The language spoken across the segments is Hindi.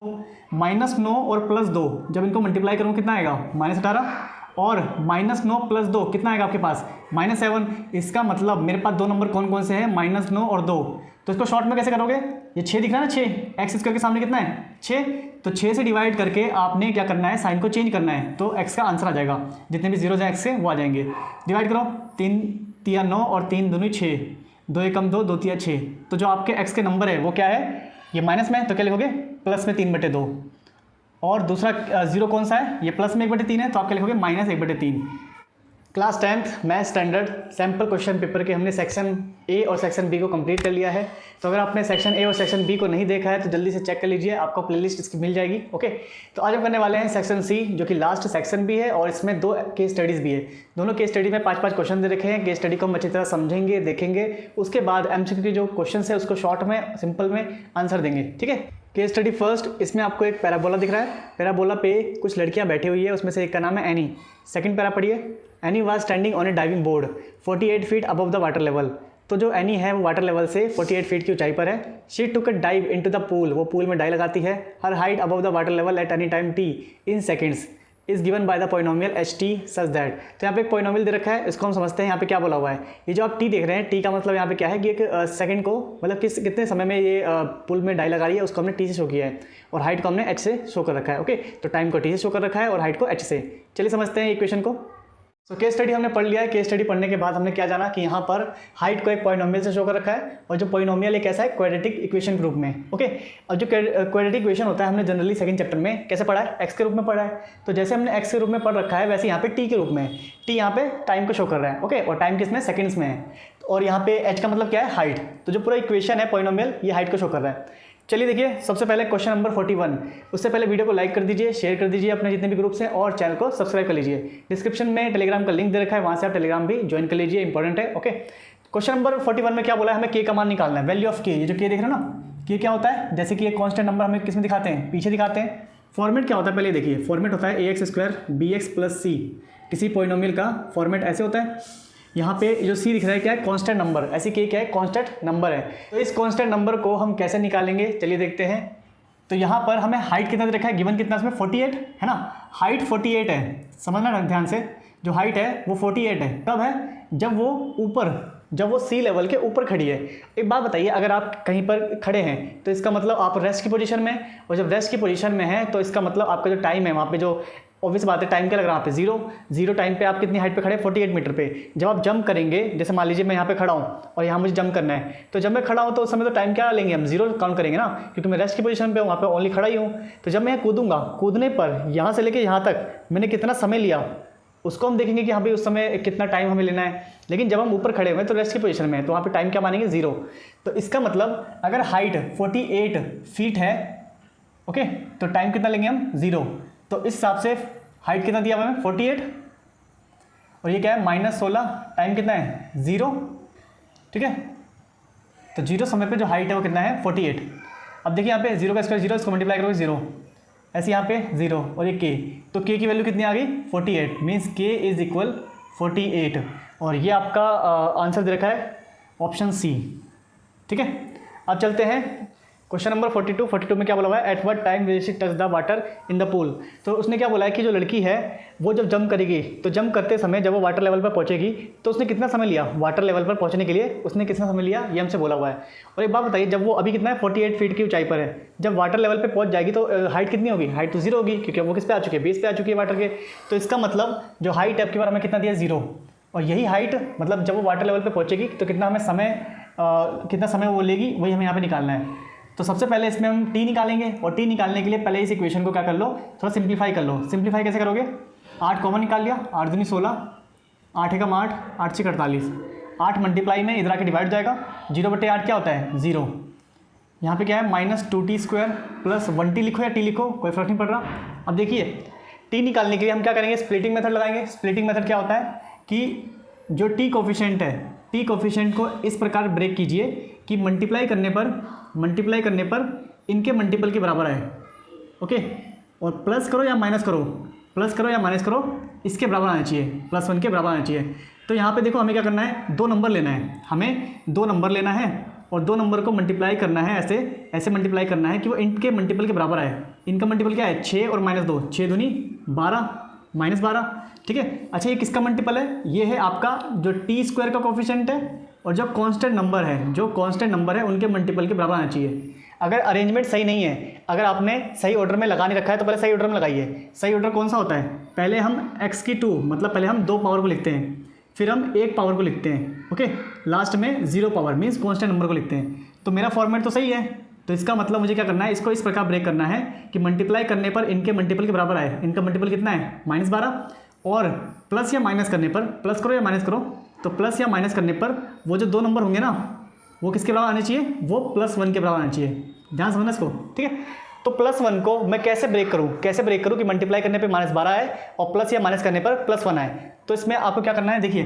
-9 और +2 जब इनको मल्टीप्लाई करूँ कितना आएगा -18, और -9 + 2 कितना आएगा आपके पास -7। इसका मतलब मेरे पास दो नंबर कौन कौन से हैं, -9 और 2। तो इसको शॉर्ट में कैसे करोगे, ये 6 दिख रहा है ना, 6 एक्स स्क्वायर के सामने कितना है 6, तो 6 से डिवाइड करके आपने क्या करना है, साइन को चेंज करना है, तो एक्स का आंसर आ जाएगा। जितने भी जीरो हैं एक्स से वो आ जाएंगे। डिवाइड करो, 3 तिया 9 और 3 दूनी 6, 2 एकम 2, 2 तिया 6। तो जो आपके एक्स के नंबर है वो क्या है, ये माइनस में, तो क्या लिखोगे प्लस में 3/2। और दूसरा जीरो कौन सा है, ये प्लस में 1/3 है, तो आप क्या लिखोगे -1/3। Class 10th math standard sample question paper के हमने सेक्शन ए और सेक्शन बी को कंप्लीट कर लिया है। तो अगर आपने सेक्शन ए और सेक्शन बी को नहीं देखा है तो जल्दी से चेक कर लीजिए, आपको प्लेलिस्ट इसकी मिल जाएगी। ओके, तो आज हम करने वाले हैं सेक्शन सी, जो कि लास्ट सेक्शन भी है और इसमें 2 केस स्टडीज़ भी है। दोनों केस स्टडी में 5-5 क्वेश्चन दे रखे हैं। केस स्टडी को हम अच्छी तरह समझेंगे, देखेंगे, उसके बाद एमसीक्यू के जो क्वेश्चन है उसको शॉर्ट में सिंपल में आंसर देंगे। ठीक है, केस स्टडी फर्स्ट, इसमें आपको एक पैराबोला दिख रहा है। पैराबोला पे कुछ लड़कियां बैठी हुई है, उसमें से एक का नाम है एनी। सेकंड पैरा पढ़िए, any was standing on A diving board 48 feet above the water level. तो जो एनी है वो वाटर लेवल से 48 फीट की ऊंचाई पर है। She took a dive into the pool, वो पूल में डाई लगाती है। Her height above the water level at any time t in seconds is given by the polynomial h t such that. तो यहाँ पे एक पॉलिनोमियल दे रखा है, इसको हम समझते हैं यहाँ पे क्या बोला हुआ है। ये जो आप टी देख रहे हैं, टी का मतलब यहाँ पे क्या है कि एक सेकंड को मतलब कितने समय में ये पुल में डाई लगा रही है उसको हमने टी से शो किया है, और हाइट को हमने एच से शो कर रखा है। ओके, तो टाइम को टी से शो कर रखा है और हाइट को एच से। चलिए समझते हैं इक्वेशन को। तो केस स्टडी हमने पढ़ लिया है। केस स्टडी पढ़ने के बाद हमने क्या जाना कि यहाँ पर हाइट को एक पॉलिनोमियल से शो कर रखा है, और जो पॉलिनोमियल एक ऐसा है क्वाड्रेटिक इक्वेशन के रूप में। ओके, और जो क्वाड्रेटिक इक्वेशन होता है हमने जनरली सेकंड चैप्टर में कैसे पढ़ा है, एक्स के रूप में पढ़ा है। तो जैसे हमने एक्स के रूप में पढ़ रखा है वैसे यहाँ पे टी के रूप में, टी यहाँ पे टाइम को शो कर रहा है। ओके, और टाइम किसमें, सेकंड्स में है, और यहाँ पे एच का मतलब क्या है, हाइट। तो जो पूरा इक्वेशन है पॉलिनोमियल, ये हाइट को शो कर रहा है। चलिए देखिए, सबसे पहले क्वेश्चन नंबर 41। उससे पहले वीडियो को लाइक कर दीजिए, शेयर कर दीजिए अपने जितने भी ग्रुप्स हैं, और चैनल को सब्सक्राइब कर लीजिए। डिस्क्रिप्शन में टेलीग्राम का लिंक दे रखा है, वहाँ से आप टेलीग्राम भी ज्वाइन कर लीजिए, इंपॉर्टेंट है। ओके, क्वेश्चन नंबर 41 में क्या बोला है, हमें के का मान निकालना है, वैल्यू ऑफ के। ये जो के देख रहे हो ना, के क्या होता है, जैसे कि एक कॉन्स्टेंट नंबर हमें किस में दिखाते हैं, पीछे दिखाते हैं। फॉर्मेट क्या होता है पहले देखिए, फॉर्मेट होता है ax² bx + c। किसी पॉलिनोमियल का फॉर्मेट ऐसे होता है। यहाँ पे जो सी दिख रहा है क्या है, कांस्टेंट नंबर। ऐसी के क्या है, कांस्टेंट नंबर है। तो इस कांस्टेंट नंबर को हम कैसे निकालेंगे, चलिए देखते हैं। तो यहाँ पर हमें हाइट कितना दे रखा है, गिवन कितना इसमें 48 है ना, हाइट 48 है। समझना ध्यान से, जो हाइट है वो 48 है। कब है, जब वो ऊपर, जब वो सी लेवल के ऊपर खड़ी है। एक बात बताइए, अगर आप कहीं पर खड़े हैं तो इसका मतलब आप रेस्ट की पोजीशन में, और जब रेस्ट की पोजीशन में है तो इसका मतलब आपका जो टाइम है वहाँ पे, जो ऑब्वियस बात है टाइम क्या लग रहा है यहाँ पे, जीरो टाइम पे आप कितनी हाइट पे खड़े हैं, 48 मीटर पे। जब आप जंप करेंगे, जैसे मान लीजिए मैं यहाँ पे खड़ा हूँ और यहाँ मुझे जंप करना है, तो जब मैं खड़ा हूँ तो उस समय तो टाइम क्या लेंगे हम, जीरो काउंट करेंगे ना, क्योंकि मैं रेस्ट की पोजीशन पे हूँ, वहाँ पे ओनली खड़ा ही हूँ। तो जब मैं कूदूंगा, कूदने पर यहाँ से लेके यहाँ तक मैंने कितना समय लिया, उसको हम देखेंगे कि हाँ भाई उस समय कितना टाइम हमें लेना है। लेकिन जब हम ऊपर खड़े हुए तो रेस्ट की पोजीशन में है, तो वहाँ पे टाइम क्या मानेंगे, जीरो। तो इसका मतलब अगर हाइट 48 फीट है, ओके, तो टाइम कितना लेंगे हम, जीरो। तो इस हिसाब से हाइट कितना दिया हुआ है 48, और ये क्या है -16, टाइम कितना है, जीरो। ठीक है, तो जीरो समय पे जो हाइट है वो कितना है, 48। अब देखिए यहाँ पे जीरो का स्क्वायर जीरो, इसको मल्टीप्लाई करोगे जीरो, ऐसे यहाँ पे जीरो, और ये के, तो के की वैल्यू कितनी आ गई, 48, मीन्स के इज इक्वल 48। और ये आपका आंसर दे रखा है ऑप्शन सी। ठीक है, अब चलते हैं क्वेश्चन नंबर 42 में क्या बोला हुआ है, at what time will she touch the water in the pool. तो उसने क्या बोला है कि जो लड़की है वो जब जंप करेगी, तो जंप करते समय जब वो वाटर लेवल पर पहुंचेगी तो उसने कितना समय लिया, वाटर लेवल पर पहुंचने के लिए उसने कितना समय लिया, ये हमसे बोला हुआ है। और एक बात बताइए, जब वो अभी कितना है, 48 फीट की ऊंचाई पर है, जब वाटर लेवल पर पहुंच जाएगी तो हाइट कितनी होगी, हाइट तो जीरो होगी, क्योंकि वो किस पे आ चुकी है, बेस पे आ चुकी है वाटर के। तो इसका मतलब जो हाइट है आपकी बार हमें कितना दिया, जीरो। और यही हाइट मतलब जब वो वाटर लेवल पर पहुँचेगी तो कितना हमें समय, कितना समय वो लेगी, वही हमें यहाँ पर निकालना है। तो सबसे पहले इसमें हम टी निकालेंगे, और टी निकालने के लिए पहले इस इक्वेशन को क्या कर लो, थोड़ा सिंप्लीफाई कर लो। सिंप्लीफाई कैसे करोगे, 8 कॉमन निकाल लिया, 8 दूनी 16, 8 एकम 8, 8 6 48, 8 मल्टीप्लाई में इधर आके डिवाइड जाएगा, 0/8 क्या होता है, जीरो। यहाँ पे क्या है, -2t² + 1t लिखो या टी लिखो, कोई फर्क नहीं पड़ रहा। अब देखिए टी निकालने के लिए हम क्या करेंगे, स्प्लिटिंग मेथड लगाएंगे। स्प्लिटिंग मेथड क्या होता है कि जो टी कोफिशिएंट है, टी कोफिशिएंट को इस प्रकार ब्रेक कीजिए कि मल्टीप्लाई करने पर इनके मल्टीपल के बराबर है। ओके, और प्लस करो या माइनस करो, इसके बराबर आना चाहिए, +1 के बराबर आना चाहिए। तो यहाँ पे देखो हमें क्या करना है, 2 नंबर लेना है, हमें 2 नंबर लेना है। और दो नंबर को मल्टीप्लाई करना है, ऐसे ऐसे मल्टीप्लाई करना है कि वो इनके मल्टीपल के बराबर आए। इनका मल्टीपल क्या है 6 और -2, 6 दूनी 12 -12, ठीक है। अच्छा ये किसका मल्टीपल है, ये है आपका जो t² का कोफिशिएंट है और जो कांस्टेंट नंबर है, जो कांस्टेंट नंबर है उनके मल्टीपल के बराबर आना चाहिए। अगर अरेंजमेंट सही नहीं है, अगर आपने सही ऑर्डर में लगा नहीं रखा है तो पहले सही ऑर्डर में लगाइए। सही ऑर्डर कौन सा होता है, पहले हम x की 2 मतलब पहले हम 2 पावर को लिखते हैं, फिर हम 1 पावर को लिखते हैं, ओके, लास्ट में 0 पावर मीन्स कांस्टेंट नंबर को लिखते हैं। तो मेरा फॉर्मेट तो सही है, तो इसका मतलब मुझे क्या करना है, इसको इस प्रकार ब्रेक करना है कि मल्टीप्लाई करने पर इनके मल्टीपल के बराबर आए। इनका मल्टीपल कितना है -12, और प्लस या माइनस करने पर, प्लस करो या माइनस करो, तो प्लस या माइनस करने पर वो जो दो नंबर होंगे ना वो किसके बराबर आने चाहिए, वो +1 के बराबर आने चाहिए। ध्यान समझना इसको, ठीक है। तो +1 को मैं कैसे ब्रेक करूँ, कैसे ब्रेक करूँ कि मल्टीप्लाई करने पे -12 आए और प्लस या माइनस करने पर +1 आए। तो इसमें आपको क्या करना है, देखिए,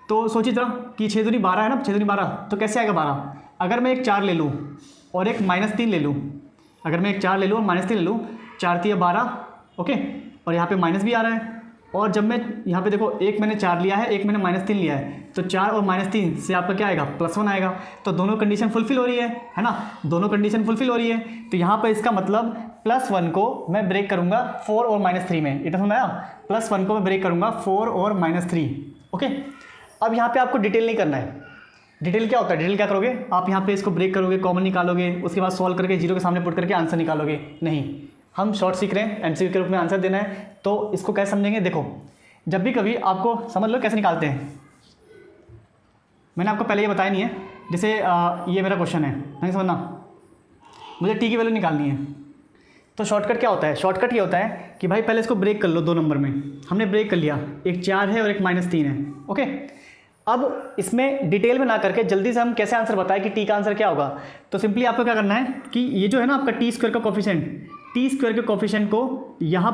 तो सोचिए जरा कि 6 दूनी 12 है ना, 6 दूनी 12, तो कैसे आएगा 12। अगर मैं एक 4 ले लूँ और एक -3 ले लूँ, अगर मैं एक 4 ले लूँ और -3 ले लूँ, 4 3 12, ओके, और यहाँ पे माइनस भी आ रहा है। और जब मैं यहाँ पे देखो, एक मैंने 4 लिया है, एक मैंने -3 लिया है, तो 4 और -3 से आपका क्या आएगा, +1 आएगा। तो दोनों कंडीशन फुलफिल हो रही है ना, दोनों कंडीशन फुलफिल हो रही है। तो यहाँ पर इसका मतलब +1 को मैं ब्रेक करूँगा 4 और -3 में, इतना समझ आया। +1 को मैं ब्रेक करूँगा 4 और -3, ओके। अब यहाँ पे आपको डिटेल नहीं करना है। डिटेल क्या होता है, डिटेल क्या करोगे आप, यहाँ पे इसको ब्रेक करोगे, कॉमन निकालोगे, उसके बाद सॉल्व करके 0 के सामने पुट करके आंसर निकालोगे। नहीं, हम शॉर्ट सीख रहे हैं, MCQ के रूप में आंसर देना है। तो इसको कैसे समझेंगे, देखो, जब भी कभी आपको समझ लो कैसे निकालते हैं। मैंने आपको पहले ये बताया नहीं है, जैसे ये मेरा क्वेश्चन है, नहीं समझना, मुझे t की वैल्यू निकालनी है। तो शॉर्टकट क्या होता है, शॉर्टकट ये होता है कि भाई पहले इसको ब्रेक कर लो, दो नंबर में हमने ब्रेक कर लिया, एक 4 है और एक -3 है, ओके। अब इसमें डिटेल में ना करके जल्दी से हम कैसे आंसर बताएं कि t का आंसर क्या होगा। तो सिंपली आपको क्या करना है कि ये जो है ना आपका t² का कोफिशिएंट, t² के कोफिशिएंट को यहाँ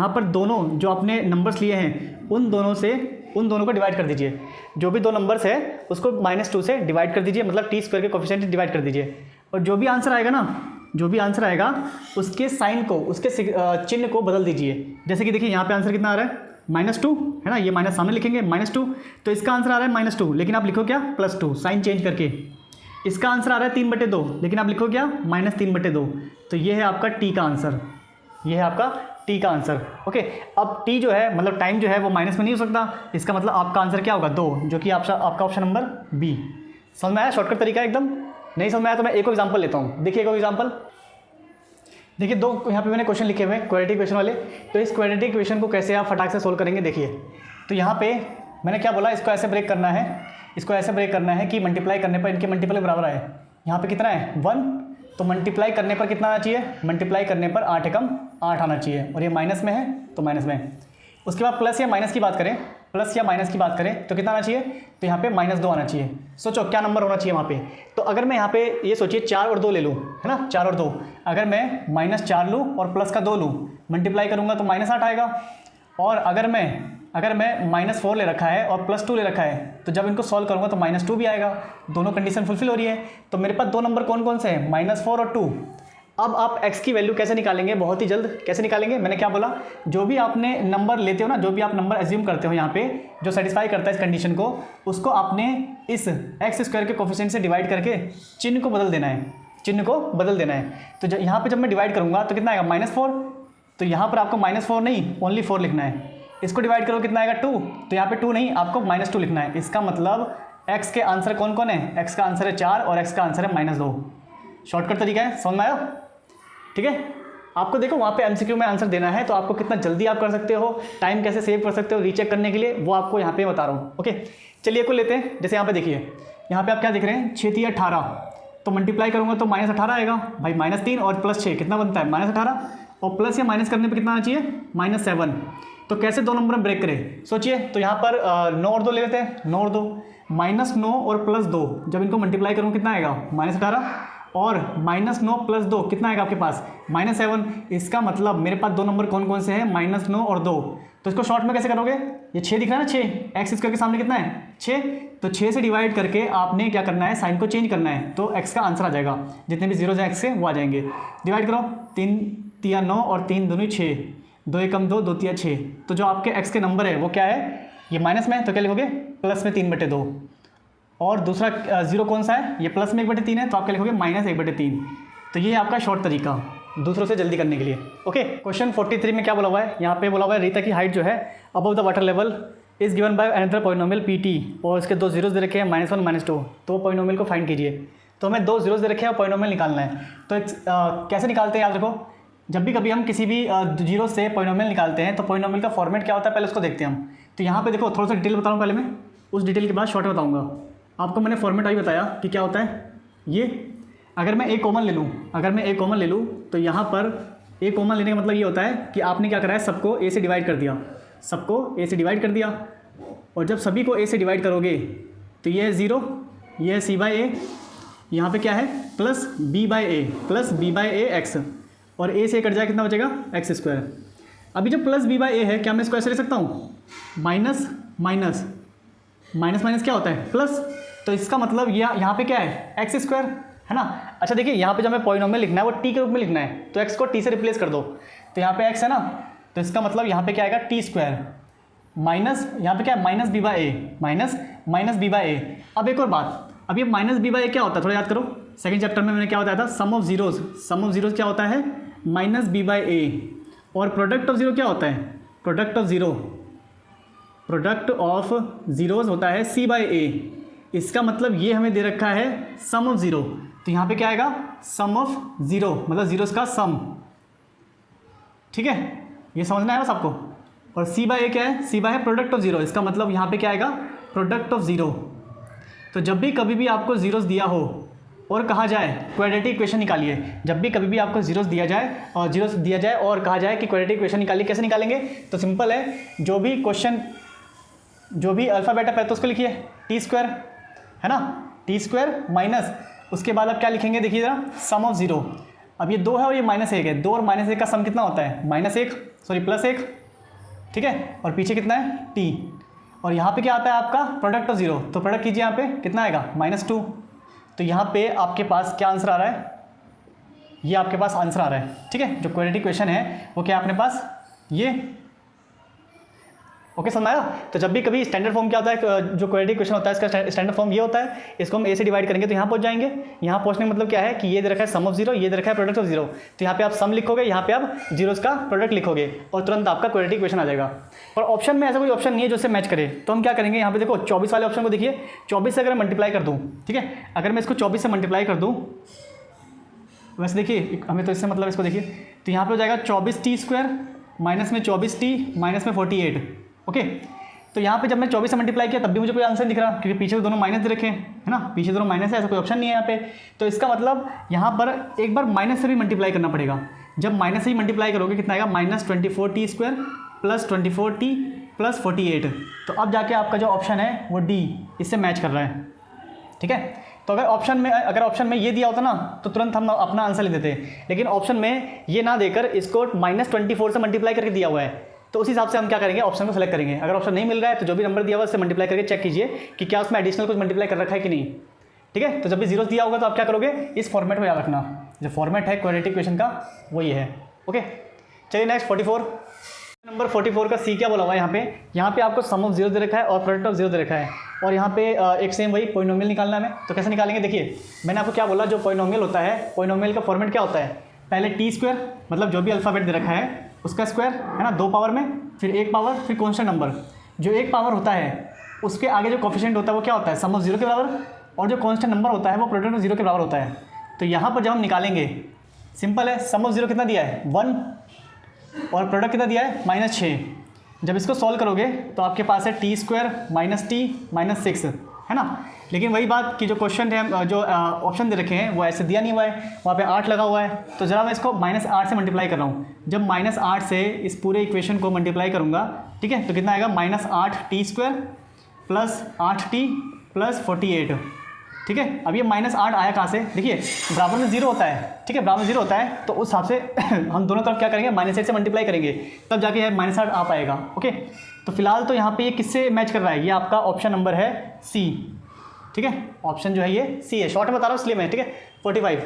पर दोनों जो आपने नंबर्स लिए हैं उन दोनों को डिवाइड कर दीजिए। जो भी दो नंबर्स है उसको -2 से डिवाइड कर दीजिए, मतलब t² के कोफिशिएंट डिवाइड कर दीजिए। और जो भी आंसर आएगा ना, जो भी आंसर आएगा उसके साइन को, उसके चिन्ह को बदल दीजिए। जैसे कि देखिए यहाँ पे आंसर कितना आ रहा है, -2 है ना, ये माइनस सामने लिखेंगे -2, तो इसका आंसर आ रहा है -2, लेकिन आप लिखो क्या, +2, साइन चेंज करके। इसका आंसर आ रहा है 3/2, लेकिन आप लिखो क्या, -3/2। तो ये है आपका टी का आंसर, ये है आपका टी का आंसर, ओके। अब टी जो है मतलब टाइम जो है वो माइनस में नहीं हो सकता, इसका मतलब आपका आंसर क्या होगा, 2, जो कि आपका ऑप्शन नंबर बी। समझ में आया, शॉर्टकट तरीका एकदम। नहीं समझ में आया तो मैं एक एग्जाम्पल लेता हूँ, देखिए एक एग्जाम्पल। देखिए दो यहाँ पे मैंने क्वेश्चन लिखे हुए हैं क्वाड्रेटिक इक्वेशन वाले, तो इस क्वाड्रेटिक इक्वेशन को कैसे आप फटाक से सोल्व करेंगे, देखिए। तो यहाँ पे मैंने क्या बोला, इसको ऐसे ब्रेक करना है, इसको ऐसे ब्रेक करना है कि मल्टीप्लाई करने पर इनके मल्टीपल के बराबर आए। यहाँ पे कितना है 1, तो मल्टीप्लाई करने पर कितना आना चाहिए, मल्टीप्लाई करने पर 8 एकम 8 आना चाहिए, और ये माइनस में है तो माइनस में है। उसके बाद प्लस या माइनस की बात करें, प्लस या माइनस की बात करें तो कितना आना चाहिए, तो यहाँ पे -2 आना चाहिए। सोचो क्या नंबर होना चाहिए वहाँ पे। तो अगर मैं यहाँ पे ये सोचिए 4 और 2 ले लूँ, है ना, 4 और 2, अगर मैं -4 लूँ और प्लस का 2 लूँ, मल्टीप्लाई करूँगा तो -8 आएगा। और अगर मैं -4 ले रखा है और +2 ले रखा है, तो जब इनको सॉल्व करूँगा तो -2 भी आएगा। दोनों कंडीशन फुलफिल हो रही है। तो मेरे पास दो नंबर कौन कौन से हैं, -4 और 2। अब आप x की वैल्यू कैसे निकालेंगे, बहुत ही जल्द कैसे निकालेंगे, मैंने क्या बोला, जो भी आपने नंबर लेते हो ना, जो भी आप नंबर एज्यूम करते हो यहाँ पे जो सेटिस्फाई करता है इस कंडीशन को, उसको आपने इस x² के कोफिशिएंट से डिवाइड करके चिन्ह को बदल देना है, चिन्ह को बदल देना है। तो यहाँ पे जब मैं डिवाइड करूँगा तो कितना आएगा, -4, तो यहाँ पर आपको -4 नहीं ओनली 4 लिखना है। इसको डिवाइड करो कितना आएगा 2, तो यहाँ पे 2 नहीं आपको -2 लिखना है। इसका मतलब x के आंसर कौन कौन है, x का आंसर है 4 और x का आंसर है -2। शॉर्टकट तरीका है, समझ में आया, ठीक है। आपको देखो वहाँ पे MCQ में आंसर देना है, तो आपको कितना जल्दी आप कर सकते हो, टाइम कैसे सेव कर सकते हो रीचेक करने के लिए, वो आपको यहाँ पे बता रहा हूँ, ओके। चलिए को लेते हैं, जैसे यहाँ पे देखिए, यहाँ पे आप क्या देख रहे हैं, 6 3 18, तो मल्टीप्लाई करूँगा तो -18 आएगा भाई, -3 और +6 कितना बनता है, -18, और प्लस या माइनस करने पर कितना आना चाहिए, -7। तो कैसे दो नंबर में ब्रेक करें, सोचिए। तो यहाँ पर 9 और 2 ले लेते हैं, 9 और 2, -9 और +2, जब इनको मल्टीप्लाई करूँ कितना आएगा, -18, और -9 + 2 कितना आएगा आपके पास, -7। इसका मतलब मेरे पास दो नंबर कौन कौन से हैं, -9 और 2। तो इसको शॉर्ट में कैसे करोगे, ये 6 दिख रहा है ना, 6 x² के सामने कितना है 6, तो 6 से डिवाइड करके आपने क्या करना है, साइन को चेंज करना है, तो x का आंसर आ जाएगा। जितने भी जीरो हैं x के वो आ जाएंगे। डिवाइड करो, 3 3 9 और 3 दूनी 6, 2 एकम 2, 2 3 6। तो जो आपके x के नंबर है वो क्या है, ये माइनस में है, तो क्या लिखोगे, प्लस में 3/2। और दूसरा जीरो कौन सा है, ये प्लस में 1/3 है, तो आप क्या लिखोगे -1/3। तो ये है आपका शॉर्ट तरीका दूसरों से जल्दी करने के लिए। ओके, क्वेश्चन 43 में क्या बोला हुआ है, यहाँ पे बोला हुआ है रीता की हाइट जो है above the water level is given by another polynomial PT, और इसके 2 जीरोस दे रखे हैं -1 -2, तो पॉलिनोमियल को फाइंड कीजिए। तो हमें 2 जीरोस दे रखे हैं और पॉलिनोमियल निकालना है। तो कैसे निकालते हैं याद रखो, जब भी कभी हम किसी भी जीरो से पॉलिनोमियल निकालते हैं तो पॉलिनोमियल का फॉर्मेट क्या होता है पहले उसको देखते हैं हम। तो यहाँ पे देखो थोड़ा सा डिटेल बताऊँ पहले मैं, उस डिटेल के बाद शॉर्ट में बताऊँगा आपको। मैंने फॉर्मेट अभी बताया कि क्या होता है ये। अगर मैं A कॉमन ले लूँ तो यहाँ पर A कॉमन लेने का मतलब ये होता है कि आपने क्या करा है, सबको A से डिवाइड कर दिया, और जब सभी को A से डिवाइड करोगे तो ये है 0, ये है C/A, यहाँ पे क्या है प्लस B/A x, और A से कट जाए कितना बचेगा x²। अभी जो प्लस B/A है क्या मैं इसको ऐसे ले सकता हूँ, माइनस क्या होता है प्लस, तो इसका मतलब यहाँ पे क्या है x², है ना। अच्छा देखिए यहाँ पे जब हमें पॉलिनोमियल लिखना है वो t के रूप में लिखना है, तो x को t से रिप्लेस कर दो, तो यहाँ पे x है ना, तो इसका मतलब यहाँ पे क्या आएगा t², माइनस यहाँ पे क्या है माइनस B/A। अब एक और बात, अब ये -B/A क्या होता है थोड़ा याद करो, सेकंड चैप्टर में मैंने क्या बताया था, सम ऑफ जीरोस क्या होता है -B/A, और प्रोडक्ट ऑफ जीरो क्या होता है, प्रोडक्ट ऑफ जीरोस होता है C/A। इसका मतलब ये हमें दे रखा है सम ऑफ जीरो, तो यहाँ पे क्या आएगा सम ऑफ जीरो, मतलब जीरोस का सम, ठीक है, ये समझना है ना सबको। और C/A क्या है, C/A प्रोडक्ट ऑफ जीरो, इसका मतलब यहाँ पे क्या आएगा प्रोडक्ट ऑफ जीरो। तो जब भी कभी भी आपको जीरोस दिया हो और कहा जाए क्वाड्रेटिक इक्वेशन निकालिए, जब भी कभी भी आपको जीरोस दिया जाए और कहा जाए कि क्वाड्रेटिक इक्वेशन निकालिए, कैसे निकालेंगे, तो सिंपल है, जो भी अल्फ़ाबेट है तो उसको लिखिए t², है ना, t² माइनस, उसके बाद आप क्या लिखेंगे देखिए ज़रा, सम ऑफ जीरो। अब ये 2 है और ये -1 है, 2 और -1 का सम कितना होता है +1, ठीक है, और पीछे कितना है t, और यहाँ पे क्या आता है आपका प्रोडक्ट ऑफ जीरो, तो प्रोडक्ट कीजिए, यहाँ पे कितना आएगा -2। तो यहाँ पे आपके पास क्या आंसर आ रहा है, ये आपके पास आंसर आ रहा है, ठीक है। जो क्वाड्रेटिक इक्वेशन है वो क्या अपने पास ये, ओके समझ आया। तो जब भी कभी स्टैंडर्ड फॉर्म क्या होता है, जो क्वाड्रेटिक इक्वेशन होता है इसका स्टैंडर्ड फॉर्म ये होता है, इसको हम A से डिवाइड करेंगे तो यहाँ पहुँच जाएंगे। यहाँ पहुँचने का मतलब क्या है कि ये दे रखा है सम ऑफ जीरो, ये दे रखा है प्रोडक्ट ऑफ जीरो, तो यहाँ पे आप सम लिखोगे, यहाँ पे आप जीरोस का प्रोडक्ट लिखोगे और तुरंत आपका क्वाड्रेटिक इक्वेशन आ जाएगा। और ऑप्शन में ऐसा कोई ऑप्शन नहीं है जो इससे मैच करे, तो हम क्या करेंगे, यहाँ पे देखो 24 वाले ऑप्शन को देखिए, 24 से अगर मल्टीप्लाई कर दूँ, ठीक है, अगर मैं इसको 24 से मल्टीप्लाई कर दूँ, वैसे देखिए हमें तो इससे मतलब इसको देखिए, तो यहाँ पे हो जाएगा 24t² माइनस में 24t माइनस में 48, ओके। तो यहाँ पे जब मैं 24 से मल्टीप्लाई किया तब भी मुझे कोई आंसर दिख रहा, क्योंकि पीछे तो दोनों माइनस दे रखे हैं, है ना, पीछे दोनों माइनस है, ऐसा कोई ऑप्शन नहीं है यहाँ पे। तो इसका मतलब यहाँ पर एक बार माइनस से भी मल्टीप्लाई करना पड़ेगा। जब माइनस से ही मल्टीप्लाई करोगे कितना आएगा, -24t² प्लस 24t प्लस 48, तो अब जाके आपका जो ऑप्शन है वो D इससे मैच कर रहा है, ठीक है। तो अगर ऑप्शन में ये दिया होता ना तो तुरंत हम अपना आंसर ले देते, लेकिन ऑप्शन में ये ना देकर इसको -24 से मल्टीप्लाई करके दिया हुआ है, तो उस हिसाब से हम क्या करेंगे, ऑप्शन को सेलेक्ट करेंगे। अगर ऑप्शन नहीं मिल रहा है तो जो भी नंबर दिया हुआ है उससे मल्टीप्लाई करके चेक कीजिए कि क्या उसमें एडिशनल कुछ मल्टीप्लाई कर रखा है कि नहीं, ठीक है। तो जब भी जीरो दिया होगा तो आप क्या करोगे, इस फॉर्मेट में याद रखना, जो फॉर्मेट है क्वाड्रेटिक इक्वेशन का वो ये है, ओके। चलिए नेक्स्ट 44, नंबर 44 का C क्या बोला हुआ है यहाँ पे आपको सम ऑफ जीरो दे रखा है और प्रोडक्ट ऑफ जीरो दे रखा है, और यहाँ पे एक सेम वही पॉलिनोमियल निकालना है। तो कैसे निकालेंगे, देखिए मैंने आपको क्या बोला, जो पॉलिनोमियल होता है, पॉलिनोमियल का फॉर्मेट क्या होता है, पहले t² मतलब जो भी अल्फ़ाबेट दे रखा है उसका स्क्वायर, है ना, 2 पावर में, फिर 1 पावर, फिर कॉन्स्टेंट नंबर। जो 1 पावर होता है उसके आगे जो कोफिशिएंट होता है वो क्या होता है, सम ऑफ जीरो के बराबर, और जो कॉन्स्टेंट नंबर होता है वो प्रोडक्ट ऑफ जीरो के बराबर होता है। तो यहाँ पर जब हम निकालेंगे, सिंपल है, सम ऑफ जीरो कितना दिया है 1, और प्रोडक्ट कितना दिया है -6। जब इसको सॉल्व करोगे तो आपके पास है t² -t -6, है ना। लेकिन वही बात कि जो क्वेश्चन है, जो ऑप्शन दे रखे हैं वो ऐसे दिया नहीं हुआ है, वहाँ पे 8 लगा हुआ है। तो ज़रा मैं इसको -8 से मल्टीप्लाई कर रहा हूँ। जब -8 से इस पूरे इक्वेशन को मल्टीप्लाई करूँगा, ठीक है, तो कितना आएगा, -8t² प्लस 8t प्लस 48, ठीक है। अब ये -8 आया कहाँ से, देखिए बराबर में 0 होता है, ठीक है, बराबर में 0 होता है, तो उस हिसाब से हम दोनों तरफ क्या करेंगे, -8 से मल्टीप्लाई करेंगे, तब जाके -8 आ पाएगा, ओके। तो फिलहाल तो यहाँ पे ये किससे मैच कर रहा है, ये आपका ऑप्शन नंबर है C, ठीक है, ऑप्शन जो है ये C है, शॉर्ट में बता रहा हूँ इसलिए मैं, ठीक है। 45,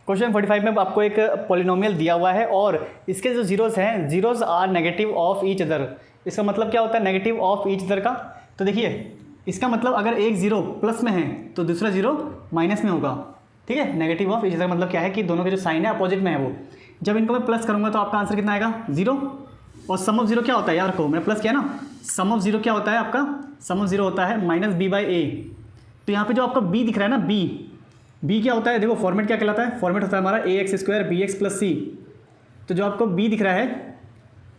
क्वेश्चन 45 में आपको एक पॉलिनोमियल दिया हुआ है और इसके जो जीरोस हैं, zeros are negative of each other. इसका मतलब क्या होता है नेगेटिव ऑफ ईच अदर का, तो देखिए इसका मतलब अगर एक जीरो प्लस में है तो दूसरा जीरो माइनस में होगा, ठीक है। नेगेटिव ऑफ ईच अदर मतलब क्या है कि दोनों के जो साइन है अपोजिट में है वो। जब इनको मैं प्लस करूँगा तो आपका आंसर कितना आएगा, जीरो। और सम ऑफ जीरो क्या होता है यार, को मैंने प्लस किया ना, सम ऑफ जीरो क्या होता है आपका, सम ऑफ जीरो होता है माइनस बी बाई ए। तो यहाँ पे जो आपका बी दिख रहा है ना, बी क्या होता है, देखो फॉर्मेट क्या कहलाता है, फॉर्मेट होता है हमारा a x square b x plus c. तो जो आपको बी दिख रहा है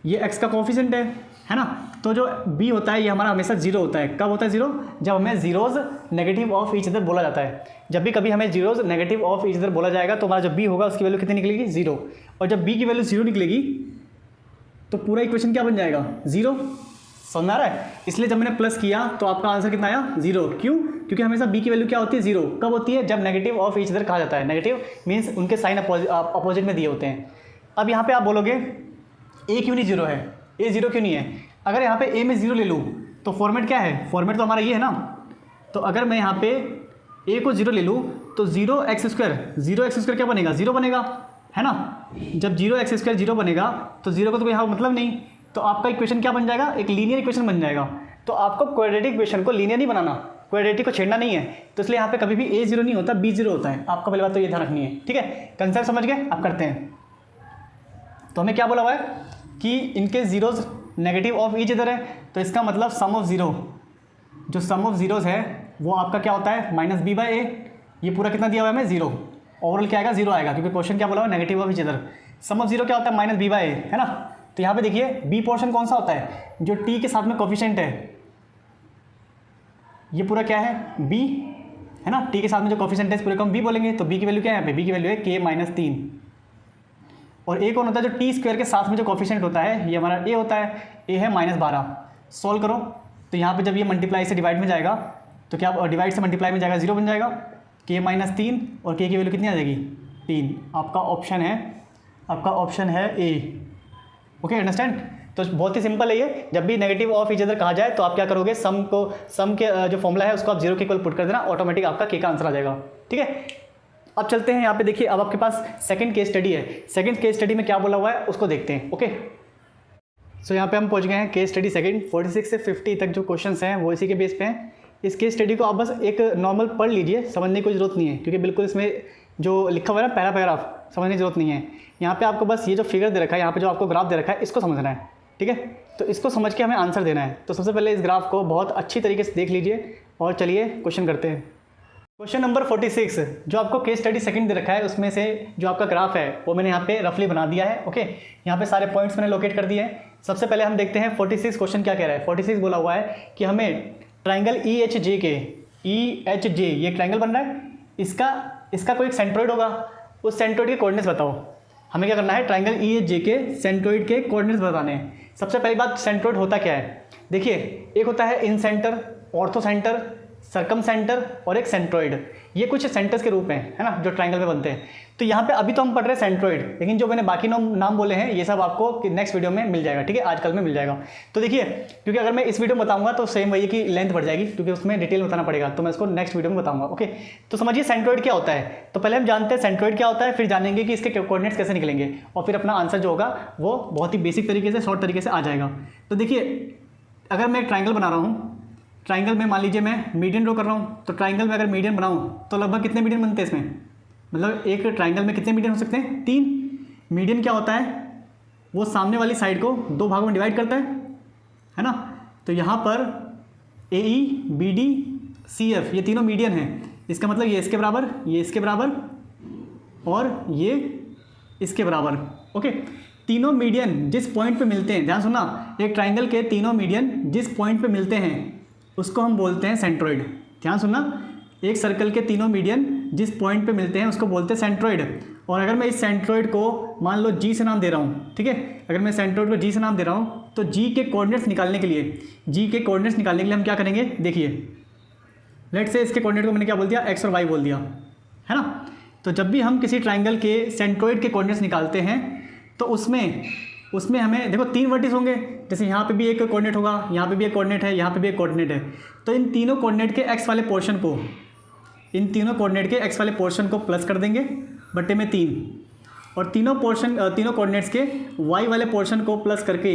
ये एक्स का कोफिशिएंट है ना। तो जो बी होता है ये हमारा हमेशा जीरो होता है। कब होता है जीरो, जब हमें zeros negative of each other बोला जाता है। जब भी कभी हमें zeros negative of each other बोला जाएगा तो हमारा जो बी होगा उसकी वैल्यू कितनी निकलेगी, जीरो। और जब बी की वैल्यू जीरो निकलेगी तो पूरा इक्वेशन क्या बन जाएगा, जीरो। समझ में आ रहा है। इसलिए जब मैंने प्लस किया तो आपका आंसर कितना आया, जीरो। क्यों, क्योंकि हमेशा बी की वैल्यू क्या होती है, जीरो। कब होती है, जब नेगेटिव ऑफ ईच अदर कहा जाता है। नेगेटिव मीन्स उनके साइन अपोजिट में दिए होते हैं। अब यहाँ पे आप बोलोगे ए क्यों नहीं जीरो है, ए जीरो क्यों नहीं है। अगर यहाँ पे ए में जीरो ले लूँ तो फॉर्मेट क्या है, फॉर्मेट तो हमारा ये है ना। तो अगर मैं यहाँ पे ए को जीरो ले लूँ तो जीरो एक्स स्क्वायर क्या बनेगा, जीरो बनेगा, है ना। जब जीरो एक्स स्क्वायर जीरो बनेगा तो जीरो का तो कोई यहाँ मतलब नहीं। तो आपका इक्वेशन क्या बन जाएगा, एक लीनियर इक्वेशन बन जाएगा। तो आपको क्वाड्रेटिक इक्वेशन को लीनियर नहीं बनाना, क्वाड्रेटिक को छेड़ना नहीं है। तो इसलिए यहाँ पे कभी भी ए जीरो नहीं होता, बी जीरो होता है। आपको पहले बात तो ये ध्यान रखनी है, ठीक है। कंसेप्ट समझ गए, आप करते हैं। तो हमें क्या बोला हुआ है कि इनके zeros negative of each other है। तो इसका मतलब सम ऑफ जीरो, जो सम ऑफ जीरोज है वो आपका क्या होता है, माइनस बी बाई ए। ये पूरा कितना दिया हुआ है हमें, जीरो। ओवरऑल क्या आएगा, जीरो आएगा, क्योंकि क्वेश्चन क्या बोला हुआ है, negative of each other. Sum of zero क्या होता है, माइनस बी बाई ए, है ना। तो यहाँ पे देखिए बी पोर्शन कौन सा होता है, जो टी के साथ में कोफिशिएंट है। ये पूरा क्या है, बी, है ना। टी के साथ में जो कोफिशिएंट है इस पूरे को हम बी बोलेंगे। तो बी की वैल्यू क्या है यहाँ पे, बी की वैल्यू है के माइनस 3। और ए कौन होता है, जो टी स्क्वायर के साथ में जो कोफिशिएंट होता है, ये हमारा ए होता है। ए है माइनस 12। सॉल्व करो तो यहाँ पे जब ये मल्टीप्लाई से डिवाइड में जाएगा तो क्या डिवाइड से मल्टीप्लाई में जाएगा, जीरो बन जाएगा। के माइनस 3 और के की वैल्यू कितनी आ जाएगी, 3। आपका ऑप्शन है ए। Okay, understand. तो बहुत ही सिंपल है ये। जब भी नेगेटिव ऑफ ईच अदर कहा जाए तो आप क्या करोगे, सम के जो फॉर्मूला है उसको आप जीरो के इक्वल पुट कर देना, ऑटोमेटिक आपका के का आंसर आ जाएगा, ठीक है। अब चलते हैं यहाँ पे, देखिए अब आपके पास सेकंड केस स्टडी है। सेकंड केस स्टडी में क्या बोला हुआ है उसको देखते हैं। ओके, सो यहाँ पे हम पहुँच गए हैं केस स्टडी सेकंड। 46 से 50 तक जो क्वेश्चंस हैं वो इसी के बेस पे हैं। इस केस स्टडी को आप बस एक नॉर्मल पढ़ लीजिए, समझने की कोई ज़रूरत नहीं है, क्योंकि बिल्कुल इसमें जो लिखा हुआ है ना पहला पैराग्राफ, समझने की ज़रूरत नहीं है। यहाँ पे आपको बस ये जो फिगर दे रखा है, यहाँ पे जो आपको ग्राफ दे रखा है, इसको समझना है, ठीक है। तो इसको समझ के हमें आंसर देना है। तो सबसे पहले इस ग्राफ को बहुत अच्छी तरीके से देख लीजिए और चलिए क्वेश्चन करते हैं। क्वेश्चन नंबर 46 जो आपको केस स्टडी सेकंड दे रखा है उसमें से जो आपका ग्राफ है वो मैंने यहाँ पे रफली बना दिया है। ओके, यहाँ पे सारे पॉइंट्स मैंने लोकेट कर दिए हैं। सबसे पहले हम देखते हैं 46 क्वेश्चन क्या कह रहा है। 46 बोला हुआ है कि हमें ट्राइंगल EHJ के EHJ ये ट्राइंगल बन रहा है, इसका कोई एक सेंट्रोइड होगा, उस सेंट्रोइड के कोऑर्डिनेट्स बताओ। हमें क्या करना है, ट्राइंगल EHJ के सेंट्रोइड के कोऑर्डिनेट्स बताने हैं। सबसे पहली बात, सेंट्रोइड होता क्या है, देखिए एक होता है incentre, orthocentre, circumcentre और एक सेंट्रोइड। ये कुछ सेंटर्स के रूप हैं, है ना, जो ट्राइंगल में बनते हैं। तो यहाँ पे अभी तो हम पढ़ रहे हैं सेंट्रोइड, लेकिन जो मैंने बाकी नाम बोले हैं ये सब आपको नेक्स्ट वीडियो में मिल जाएगा, ठीक है, आजकल में मिल जाएगा। तो देखिए, क्योंकि अगर मैं इस वीडियो में बताऊंगा तो सेम वही की लेंथ बढ़ जाएगी, क्योंकि उसमें डिटेल बताना पड़ेगा, तो मैं इसको नेक्स्ट वीडियो में बताऊंगा। ओके, तो समझिए सेंट्रोइड क्या होता है। तो पहले हम जानते हैं सेंट्रोइड क्या होता है, फिर जानेंगे कि इसके कोऑर्डिनेट्स कैसे निकलेंगे, और फिर अपना आंसर जो होगा वो बहुत ही बेसिक तरीके से, शॉर्ट तरीके से आ जाएगा। तो देखिए, अगर मैं एक ट्राइंगल बना रहा हूँ, ट्राइंगल में मान लीजिए मैं मीडियन ड्रॉ कर रहा हूँ, तो ट्राइंगल में अगर मीडियन बनाऊँ तो लगभग कितने मीडियन बनते हैं इसमें, मतलब एक ट्राइंगल में कितने मीडियन हो सकते हैं, 3। मीडियन क्या होता है, वो सामने वाली साइड को 2 भागों में डिवाइड करता है ना। तो यहाँ पर AE BD CF ये तीनों मीडियन हैं। इसका मतलब ये इसके बराबर, ये इसके बराबर और ये इसके बराबर। ओके, तीनों मीडियन जिस पॉइंट पे मिलते हैं, ध्यान सुनना, एक ट्राइंगल के तीनों मीडियन जिस पॉइंट पे मिलते हैं उसको हम बोलते हैं सेंट्रोइड। ध्यान सुनना, एक सर्कल के तीनों मीडियन जिस पॉइंट पे मिलते हैं उसको बोलते हैं सेंट्रोइड। और अगर मैं इस सेंट्रोइड को मान लो G से नाम दे रहा हूँ, ठीक है, अगर मैं सेंट्रोइड को G से नाम दे रहा हूँ तो G के कोऑर्डिनेट्स निकालने के लिए हम क्या करेंगे, देखिए लेट्स से इसके कोऑर्डिनेट को मैंने क्या बोल दिया, x और y बोल दिया, है ना। तो जब भी हम किसी ट्राइंगल के सेंट्रोइड के कोऑर्डिनेट्स निकालते हैं तो उसमें हमें देखो 3 वर्टिस होंगे, जैसे यहाँ पे भी एक कोऑर्डिनेट होगा, यहाँ पे भी एक कोऑर्डिनेट है, यहाँ पे भी एक कोऑर्डिनेट है। तो इन तीनों कोऑर्डिनेट के x वाले पोर्शन को प्लस कर देंगे बट्टे में 3, और तीनों कोऑर्डिनेट्स के y वाले पोर्शन को प्लस करके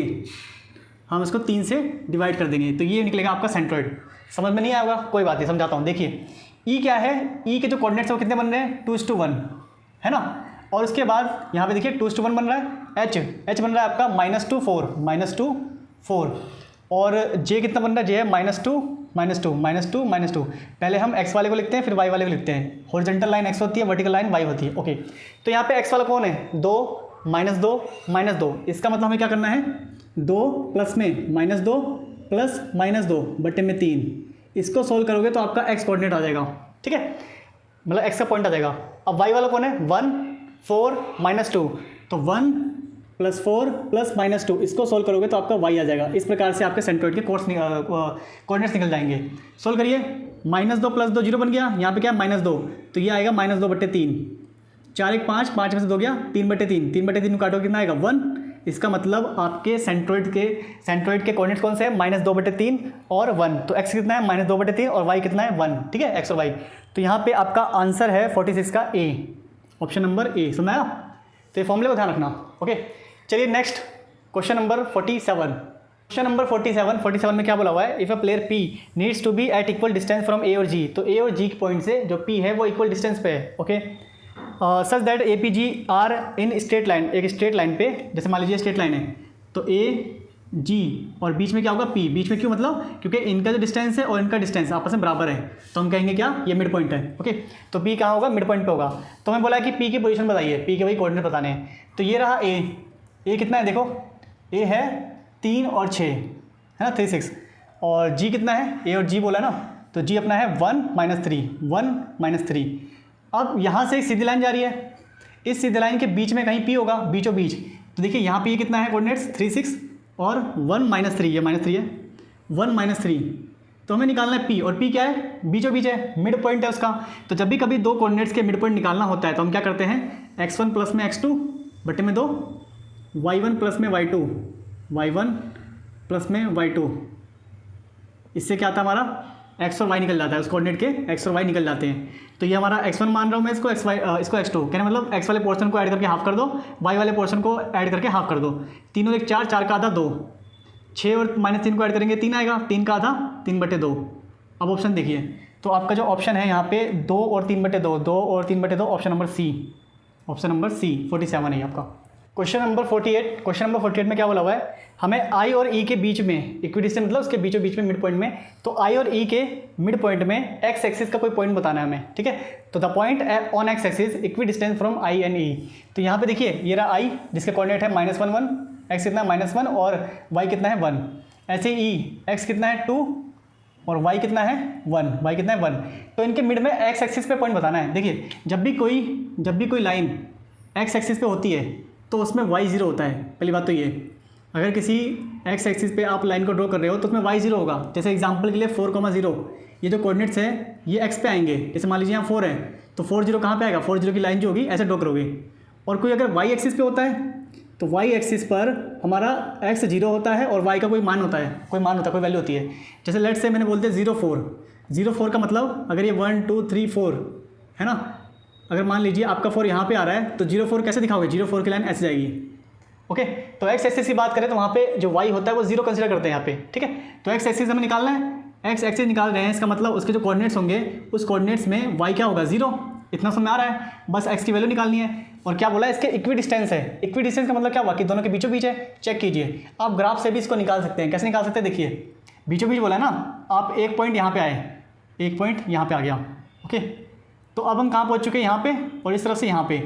हम इसको 3 से डिवाइड कर देंगे। तो ये निकलेगा आपका सेंट्रोइड। समझ में नहीं आएगा, कोई बात नहीं, समझाता हूँ। देखिए ई क्या है, ई के जो कोऑर्डिनेट्स है वो कितने बन रहे हैं, 2:1 है ना। और उसके बाद यहाँ पे देखिए 2:1 बन रहा है। एच बन रहा है आपका -2 4 और जे कितना बन रहा है, जे है -2 पहले हम एक्स वाले को लिखते हैं फिर वाई वाले को लिखते हैं। हॉरिजॉन्टल लाइन एक्स होती है, वर्टिकल लाइन वाई होती है। ओके, तो यहाँ पे एक्स वाला कौन है, 2 -2 इसका मतलब हमें क्या करना है, 2 प्लस में -2 प्लस -2 बटे में 3। इसको सोल्व करोगे तो आपका एक्स कोऑर्डिनेट आ जाएगा, ठीक है, मतलब एक्स का पॉइंट आ जाएगा। अब वाई वाला कौन है, 1 4 -2, तो 1 + 4 + -2 इसको सोल्व करोगे तो आपका y आ जाएगा। इस प्रकार से आपके सेंट्रोइड के कोऑर्डिनेट्स निकल जाएंगे। सोल्व करिए, -2 + 2 0 बन गया, यहाँ पे क्या -2, तो ये आएगा -2 बटे 3। 4 1 5, 5 में से 2 गया 3 बटे 3, 3 बटे 3 काटो कितना आएगा 1। इसका मतलब आपके सेंट्रोइड के कोऑर्डिनेट्स कौन से हैं, -2 बटे 3 और 1। तो x कितना है, -2 बटे 3 और y कितना है 1, ठीक है, x और y। तो यहाँ पे आपका आंसर है 46 का ए, ऑप्शन नंबर ए। समझ आया, तो ये फॉर्मूले को ध्यान रखना। ओके, चलिए next question number 47। Question number 47 में क्या बोला हुआ है, if a player P needs to be at equal distance from A और जी, तो ए और जी के पॉइंट से जो पी है वो इक्वल डिस्टेंस पे है। Okay, such that A P G R in straight line, एक स्ट्रेट लाइन पे, जैसे मान लीजिए स्ट्रेट लाइन है, तो ए जी और बीच में क्या होगा पी। बीच में क्यों, मतलब क्योंकि इनका जो डिस्टेंस है और इनका डिस्टेंस आपस में बराबर है, तो हम कहेंगे क्या, ये मिड पॉइंट है। ओके, तो पी कहाँ होगा, मिड पॉइंट पे होगा। तो हमें बोला है कि पी की पोजीशन बताइए, पी के वही कोऑर्डिनेट बताने हैं। तो ये रहा ए कितना है, देखो ए है 3 और 6 है ना, 3 6, और जी कितना है, ए और जी बोला ना, तो जी अपना है 1 - 3। अब यहाँ से एक सीधी लाइन जा रही है, इस सीधी लाइन के बीच में कहीं पी होगा, बीचों बीच। तो देखिए यहाँ पे कितना है कोऑर्डिनेट्स, 3 6 और 1 - 3, ये -3 है, 1 - 3। तो हमें निकालना है पी, और पी क्या है, बीचों बीच है, मिड पॉइंट है उसका। तो जब भी कभी दो कोऑर्डिनेट्स के मिड पॉइंट निकालना होता है तो हम क्या करते हैं, x1 प्लस में x2 बटे में 2, y1 प्लस में y2 प्लस में y2। इससे क्या आता है, हमारा x और y निकल जाता है, उस कोऑर्डिनेट के x और y निकल जाते हैं। तो ये हमारा x1 मान रहा हूँ मैं, इसको इसको x2, कहने मतलब x वाले पोर्शन को ऐड करके हाफ कर दो, y वाले पोर्शन को ऐड करके हाफ कर दो। 3 और 1 4, 4 का आधा 2, 6 और -3 को ऐड करेंगे 3 आएगा, 3 का आधा 3 बटे 2। अब ऑप्शन देखिए, तो आपका जो ऑप्शन है यहाँ पे 2 और 3 बटे 2, 2 और 3 बटे 2, ऑप्शन नंबर सी 47 है आपका। क्वेश्चन नंबर 48 में क्या बोला हुआ है, हमें आई और ई के बीच में इक्विडिस्टेंस, मतलब उसके बीचों बीच में मिड पॉइंट में, तो आई और ई के मिड पॉइंट में एक्स एक्सिस का कोई पॉइंट बताना है हमें, ठीक है। तो the point on x axis equidistance from I and E. तो यहाँ पे देखिए ये रहा आई जिसके कोऑर्डिनेट है -1 1, एक्स कितना है -1 और वाई कितना है 1। ऐसे ई एक्स कितना है 2 और वाई कितना है 1, तो इनके मिड में एक्स एक्सिस पे पॉइंट बताना है। देखिए जब भी कोई लाइन एक्स एक्सिस पे होती है तो उसमें y 0 होता है। पहली बात तो ये, अगर किसी x एक्सिस पे आप लाइन को ड्रॉ कर रहे हो तो उसमें y 0 होगा। जैसे एग्जांपल के लिए 4,0, ये जो कोऑर्डिनेट्स है ये x पे आएंगे। जैसे मान लीजिए यहाँ 4 है तो 4 0 कहाँ पे आएगा, 4 0 की लाइन जो होगी ऐसे ड्रॉ करोगे। और कोई अगर y एक्सिस पे होता है तो y एक्सिस पर हमारा x 0 होता है और y का कोई मान होता है, कोई वैल्यू होती है। जैसे लेट से मैंने बोलते 0 4 का मतलब अगर ये 1 2 3 4 है ना, अगर मान लीजिए आपका 4 यहाँ पे आ रहा है तो 0 4 कैसे दिखाओगे, 0 4 की लाइन ऐसे जाएगी। ओके, तो एक्स एक्सिस की बात करें तो वहाँ पे जो y होता है वो 0 कंसिडर करते हैं यहाँ पे, ठीक है। तो एक्स एक्सिस हमें निकालना है, एक्स एक्सिस निकाल रहे हैं, इसका मतलब उसके जो कोऑर्डिनेट्स होंगे उस कोऑर्डिनेट्स में y क्या होगा 0। इतना समझ आ रहा है, बस x की वैल्यू निकालनी है। और क्या बोला है, इसके इक्वी डिस्टेंस है। इक्वी डिस्टेंस का मतलब क्या हुआ कि दोनों के बीचों बीच है। चेक कीजिए, आप ग्राफ से भी इसको निकाल सकते हैं। कैसे निकाल सकते हैं, देखिए बीचों बीच बोला है ना, आप एक पॉइंट यहाँ पे आए, एक पॉइंट यहाँ पे आ गया। ओके, तो अब हम कहाँ पहुँच चुके हैं, यहाँ पे, और इस तरफ से यहाँ पे।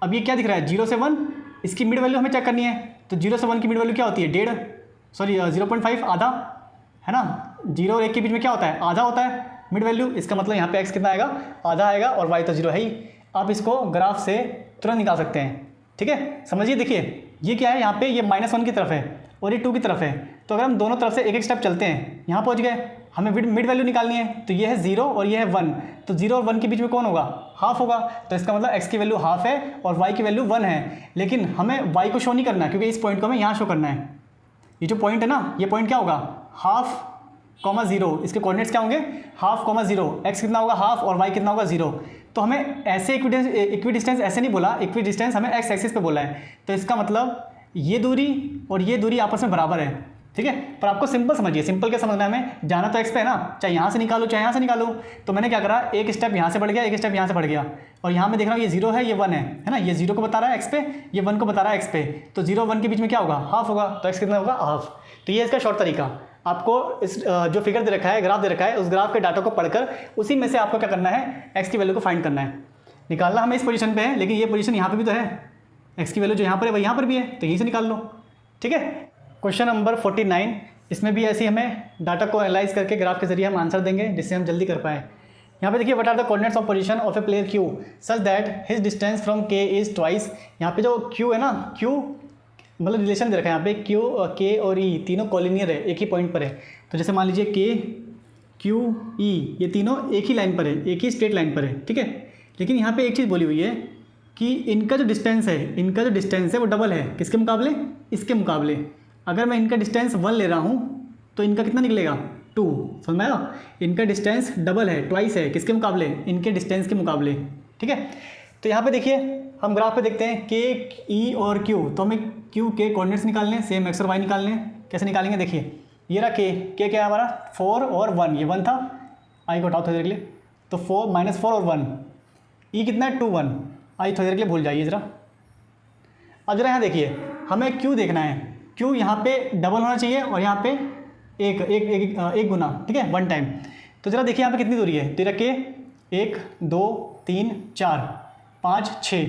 अब ये क्या दिख रहा है 0 से 1, इसकी मिड वैल्यू हमें चेक करनी है। तो 0 से 1 की मिड वैल्यू क्या होती है 0.5 आधा है ना। 0 और 1 के बीच में क्या होता है, आधा होता है मिड वैल्यू। इसका मतलब यहाँ पे x कितना आएगा, आधा आएगा, और y तो 0 है ही। आप इसको ग्राफ से तुरंत निकाल सकते हैं, ठीक है। समझिए, देखिए ये क्या है, यहाँ पे ये -1 की तरफ है और ये 2 की तरफ है। तो अगर हम दोनों तरफ से एक एक स्टेप चलते हैं, यहाँ पहुँच गए, हमें मिड वैल्यू निकालनी है। तो ये है 0 और ये है 1, तो 0 और 1 के बीच में कौन होगा, हाफ होगा। तो इसका मतलब x की वैल्यू हाफ है और y की वैल्यू 1 है। लेकिन हमें y को शो नहीं करना, क्योंकि इस पॉइंट को हमें यहाँ शो करना है। ये जो पॉइंट है ना, ये पॉइंट क्या होगा, 1/2, इसके कोऑर्डिनेट्स क्या होंगे 1/2, x कितना होगा हाफ और y कितना होगा 0। तो हमें ऐसे इक्वी डिस्टेंस ऐसे नहीं बोला, इक्वी डिस्टेंस हमें x एक्सिस पे बोला है। तो इसका मतलब ये दूरी और ये दूरी आपस में बराबर है। ठीक है। पर आपको सिंपल समझिए, सिंपल क्या समझना है हमें, जाना तो एक्स पे है ना, चाहे यहाँ से निकालो चाहे यहाँ से निकालो। तो मैंने क्या करा, एक स्टेप यहाँ से बढ़ गया, एक स्टेप यहाँ से बढ़ गया, और यहाँ मैं देख रहा हूँ ये 0 है ये 1 है ना, ये 0 को बता रहा है एक्स पे, ये 1 को बता रहा है एक्स पे, तो 0 1 के बीच में क्या होगा, हाफ होगा, तो एक्स कितना होगा, हाफ। तो ये इसका शॉर्ट तरीका। आपको इस जो फिगर दे रखा है, ग्राफ दे रखा है, उस ग्राफ के डाटा को पढ़कर उसी में से आपको क्या करना है, एक्स की वैल्यू को फाइंड करना है, निकालना हमें इस पोजीशन पे है, लेकिन ये पोजीशन यहाँ पे भी तो है, एक्स की वैल्यू जो यहाँ पर है वही यहाँ पर भी है, तो यहीं से निकाल लो। ठीक है। क्वेश्चन नंबर 49, इसमें भी ऐसे ही हमें डाटा को एनालाइज करके ग्राफ के जरिए हम आंसर देंगे, जिससे हम जल्दी कर पाएँ। यहाँ पे देखिए, what are the coordinates of position of a player Q such that his distance from K is twice. यहाँ पे जो क्यू है ना, क्यू मतलब रिलेशन दे रखा है यहाँ पे, क्यू के और ई तीनों कॉलिनियर है, एक ही पॉइंट पर है। तो जैसे मान लीजिए के क्यू ई ये तीनों एक ही लाइन पर है, एक ही स्ट्रेट लाइन पर है, ठीक है। लेकिन यहाँ पे एक चीज़ बोली हुई है कि इनका जो डिस्टेंस है वो डबल है, किसके मुकाबले, इसके मुकाबले। अगर मैं इनका डिस्टेंस 1 ले रहा हूँ तो इनका कितना निकलेगा, 2। समझ में आया, इनका डिस्टेंस डबल है, ट्वाइस है, किसके मुकाबले, इनके डिस्टेंस के मुकाबले। ठीक है। तो यहाँ पे देखिए, हम ग्राफ पे देखते हैं के ई और क्यू, तो हमें क्यू के कोऑर्डिनेट्स निकालने हैं, सेम एक्स और वाई निकालने हैं। कैसे निकालेंगे, देखिए ये रहा के क्या है हमारा 4 और 1, ये 1 था, आई को हटाओ थोड़ी देर के लिए, तो 4 और 1, ई कितना है 2 1, आई थोड़ी देर के लिए भूल जाइए ज़रा। अब जरा यहाँ देखिए, हमें क्यू देखना है, क्यू यहाँ पे डबल होना चाहिए और यहाँ पे एक गुना, ठीक है, 1 टाइम। तो जरा देखिए यहाँ पे कितनी दूरी है, तो रखिए 1 2 3 4 5 6,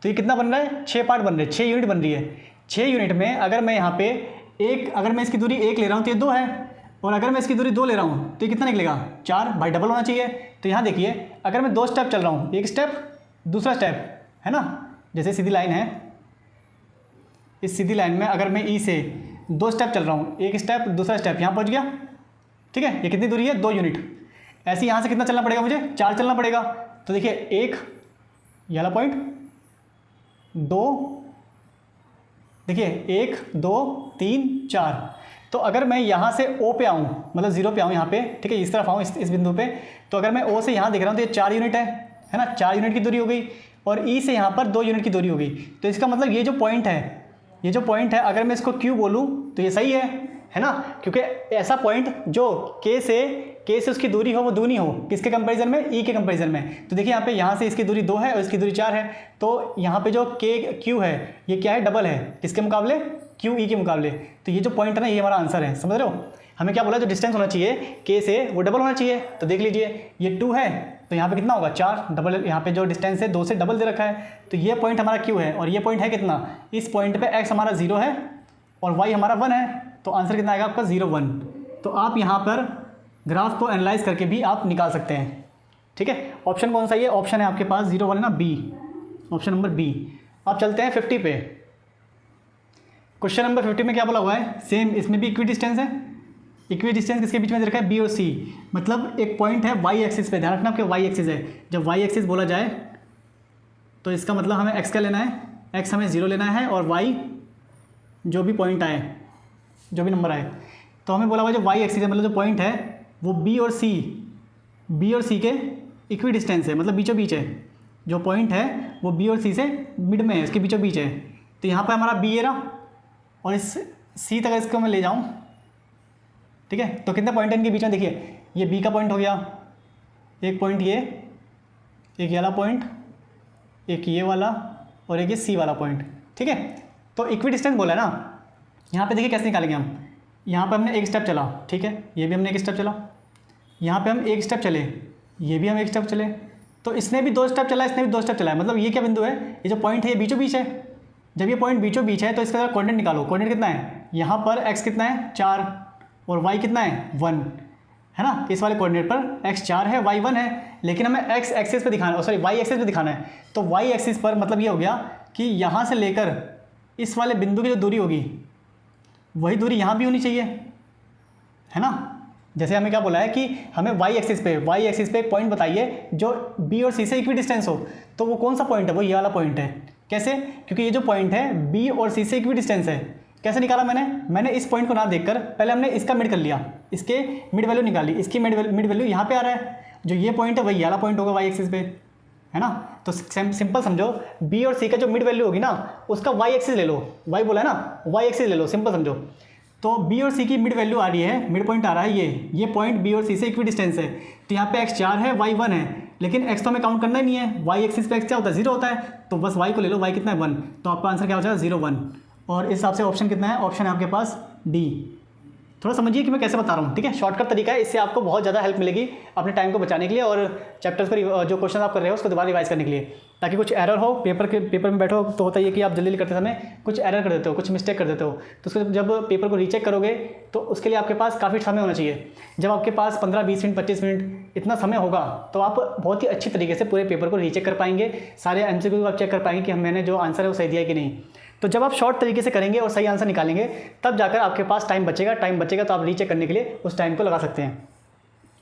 तो ये कितना बन रहा है, 6 पार्ट बन रहे हैं, 6 यूनिट बन रही है। 6 यूनिट में अगर मैं यहाँ पे अगर मैं इसकी दूरी 1 ले रहा हूँ तो ये 2 है, और अगर मैं इसकी दूरी 2 ले रहा हूँ तो ये कितना निकलेगा, 4, भाई डबल होना चाहिए। तो यहाँ देखिए, अगर मैं 2 स्टेप चल रहा हूँ, एक स्टेप दूसरा स्टेप, है ना, जैसे सीधी लाइन है, इस सीधी लाइन में अगर मैं ई से 2 स्टेप चल रहा हूँ, एक स्टेप दूसरा स्टेप, यहाँ पहुँच गया, ठीक है। ये कितनी दूरी है, 2 यूनिट। ऐसे यहाँ से कितना चलना पड़ेगा मुझे, 4 चलना पड़ेगा। तो देखिए 1 ये वाला पॉइंट, 2 देखिए 1 2 3 4। तो अगर मैं यहाँ से O पे आऊँ, मतलब 0 पे आऊँ यहाँ पे, ठीक है, इस तरफ आऊँ इस बिंदु पे, तो अगर मैं O से यहाँ देख रहा हूँ तो ये 4 यूनिट है ना, 4 यूनिट की दूरी हो गई, और E से यहाँ पर 2 यूनिट की दूरी हो गई। तो इसका मतलब ये जो पॉइंट है, अगर मैं इसको Q बोलूँ तो ये सही है ना, क्योंकि ऐसा पॉइंट जो के से उसकी दूरी हो वो दूनी हो, किसके कंपैरिजन में, ई के कंपैरिजन में। तो देखिए यहाँ से इसकी दूरी 2 है और इसकी दूरी 4 है, तो यहाँ पे जो के क्यू है ये क्या है, डबल है, किसके मुकाबले, क्यू ई के मुकाबले। तो ये जो पॉइंट है ना, ये हमारा आंसर है, समझ रहे हो। हमें क्या बोला, जो डिस्टेंस होना चाहिए के से वो डबल होना चाहिए। तो देख लीजिए ये 2 है, तो यहाँ पे कितना होगा, 4, डबल, यहाँ पे जो डिस्टेंस है 2 से डबल दे रखा है, तो ये पॉइंट हमारा क्यू है, और ये पॉइंट है कितना, इस पॉइंट पे एक्स हमारा 0 है और वाई हमारा 1 है, तो आंसर कितना आएगा आपका 0 1। तो आप यहाँ पर ग्राफ को एनालाइज करके भी आप निकाल सकते हैं, ठीक है। ऑप्शन कौन सा, ये ऑप्शन है आपके पास 0 1 है ना, बी, ऑप्शन नंबर बी। आप चलते हैं 50 पे। क्वेश्चन नंबर 50 में क्या बोला हुआ है, सेम इसमें भी इक्वी डिस्टेंस है। इक्वी डिस्टेंस किसके बीच में दे रखा है, बी और सी, मतलब एक पॉइंट है वाई एक्सिस पे, ध्यान रखना आपके वाई एक्सिस है। जब वाई एक्सिस बोला जाए तो इसका मतलब हमें एक्स का लेना है, एक्स हमें 0 लेना है, और वाई जो भी पॉइंट आए, जो भी नंबर आए, तो हमें बोला हुआ जो वाई एक्सिस है, मतलब जो पॉइंट है वो बी और सी के इक्वी डिस्टेंस है, मतलब बीचों बीच है। जो पॉइंट है वो बी और सी से मिड में है, इसके बीचों बीच है। तो यहाँ पर हमारा बी ये रहा, और इस सी तक इसको मैं ले जाऊँ, ठीक है। तो कितने पॉइंट है इनके बीच में, देखिए ये बी का पॉइंट हो गया, एक पॉइंट ये, एक ये वाला पॉइंट, एक ये वाला, और एक ये सी वाला पॉइंट, ठीक है। तो इक्वी डिस्टेंस बोला है ना, यहाँ पे देखिए कैसे निकालेंगे हम। यहाँ पे हमने एक स्टेप चला, ठीक है, ये भी हमने एक स्टेप चला, यहाँ पे हम एक स्टेप चले, ये भी हम एक स्टेप चले, तो इसने भी 2 स्टेप चला, इसने भी 2 स्टेप चला है, मतलब ये क्या बिंदु है, ये जो पॉइंट है ये बीचों बीच है। जब ये पॉइंट बीचों बीच है तो इसका कोऑर्डिनेट निकालो, कोऑर्डिनेट कितना है, यहाँ पर x कितना है 4 और y कितना है 1, है ना। इस वाले कोऑर्डिनेट पर x 4 है, y 1 है, लेकिन हमें x एक्सिस पे दिखाना है, सॉरी y एक्सिस पे दिखाना है। तो y एक्सिस पर मतलब ये हो गया कि यहाँ से लेकर इस वाले बिंदु की जो दूरी होगी वही दूरी यहाँ भी होनी चाहिए, है ना। जैसे हमें क्या बोला है कि हमें y एक्सिस पे एक पॉइंट बताइए जो b और c से इक्वी डिस्टेंस हो, तो वो कौन सा पॉइंट है, वो ये वाला पॉइंट है। कैसे, क्योंकि ये जो पॉइंट है b और c से इक्वी डिस्टेंस है। कैसे निकाला मैंने इस पॉइंट को ना देखकर पहले हमने इसका मिड कर लिया, इसके मिड वैल्यू निकाली, इसकी मिड वैल्यू यहाँ पे आ रहा है, जो ये पॉइंट है वही वाला पॉइंट होगा y एक्सिस पे, है ना। तो सिंपल समझो, b और c का जो मिड वैल्यू होगी ना उसका y एक्सिस ले लो, y बोला है ना, y एक्सिस ले लो, सिंपल समझो। तो बी और सी की मिड वैल्यू आ रही है, मिड पॉइंट आ रहा है ये पॉइंट बी और सी से इक्वी डिस्टेंस है। तो यहाँ पे x 4 है, y 1 है, लेकिन x तो हमें काउंट करना ही नहीं है, y एक्सिस पे x क्या होता है 0 होता है, तो बस y को ले लो, y कितना है 1, तो आपका आंसर क्या हो जाएगा 0 1। और इस हिसाब से ऑप्शन कितना है, ऑप्शन है आपके पास डी। थोड़ा समझिए कि मैं कैसे बता रहा हूँ, ठीक है, शॉर्टकट तरीका है, इससे आपको बहुत ज़्यादा हेल्प मिलेगी अपने टाइम को बचाने के लिए और चैप्टर्स को जो क्वेश्चन आप कर रहे हो उसको दोबारा रिवाइज करने के लिए, ताकि कुछ एरर हो पेपर में बैठो तो होता है कि आप जल्दी करते समय कुछ एरर कर देते हो, कुछ मिस्टेक कर देते हो, तो उसको जब पेपर को रीचेक करोगे तो उसके लिए आपके पास काफ़ी समय होना चाहिए। जब आपके पास 15-20 मिनट 25 मिनट इतना समय होगा तो आप बहुत ही अच्छी तरीके से पूरे पेपर को रीचेक कर पाएंगे, सारे MCQ आप चेक कर पाएंगे कि मैंने जो आंसर है वो सही दिया है कि नहीं। तो जब आप शॉर्ट तरीके से करेंगे और सही आंसर निकालेंगे तब जाकर आपके पास टाइम बचेगा तो आप रीचेक करने के लिए उस टाइम को लगा सकते हैं।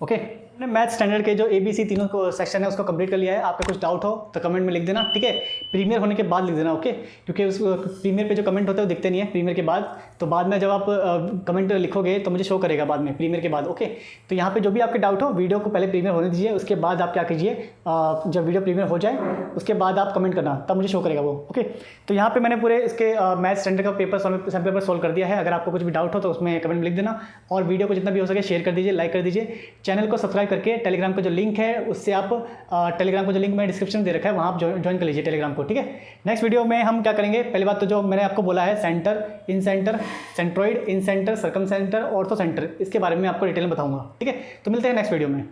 ओके, हमने मैथ स्टैंडर्ड के जो ABC तीनों को सेक्शन है उसको कंप्लीट कर लिया है। आपका कुछ डाउट हो तो कमेंट में लिख देना, ठीक है, प्रीमियर होने के बाद लिख देना, ओके, क्योंकि उस प्रीमियर पे जो कमेंट होते हैं वो दिखते नहीं है प्रीमियर के बाद, तो बाद में जब आप कमेंट लिखोगे तो मुझे शो करेगा बाद में प्रीमियर के बाद। ओके, तो यहाँ पे जो भी आपके डाउट हो वीडियो को पहले प्रीमियर होने दीजिए, उसके बाद आप क्या कीजिए, जब वीडियो प्रीमियर हो जाए उसके बाद आप कमेंट करना, तब मुझे शो करेगा वो। ओके, तो यहाँ पे मैंने पूरे इसके मैथ स्टैंडर्ड का सैम्पल पेपर सोल्व कर दिया है। अगर आपको कुछ भी डाउट हो तो उसमें कमेंट में लिख देना और वीडियो को जितना भी हो सके शेयर कर दीजिए, लाइक कर दीजिए, चैनल को सब्सक्राइब करके टेलीग्राम का जो लिंक है उससे आप टेलीग्राम का जो लिंक मैंने डिस्क्रिप्शन में दे रखा है वहाँ आप ज्वाइन कर लीजिए टेलीग्राम को, ठीक है। नेक्स्ट वीडियो में हम क्या करेंगे, पहली बात तो जो मैंने आपको बोला है centre, incentre, centroid, incentre, circumcentre, orthocentre, इसके बारे में आपको डिटेल में बताऊंगा, ठीक है। तो मिलते हैं नेक्स्ट वीडियो में।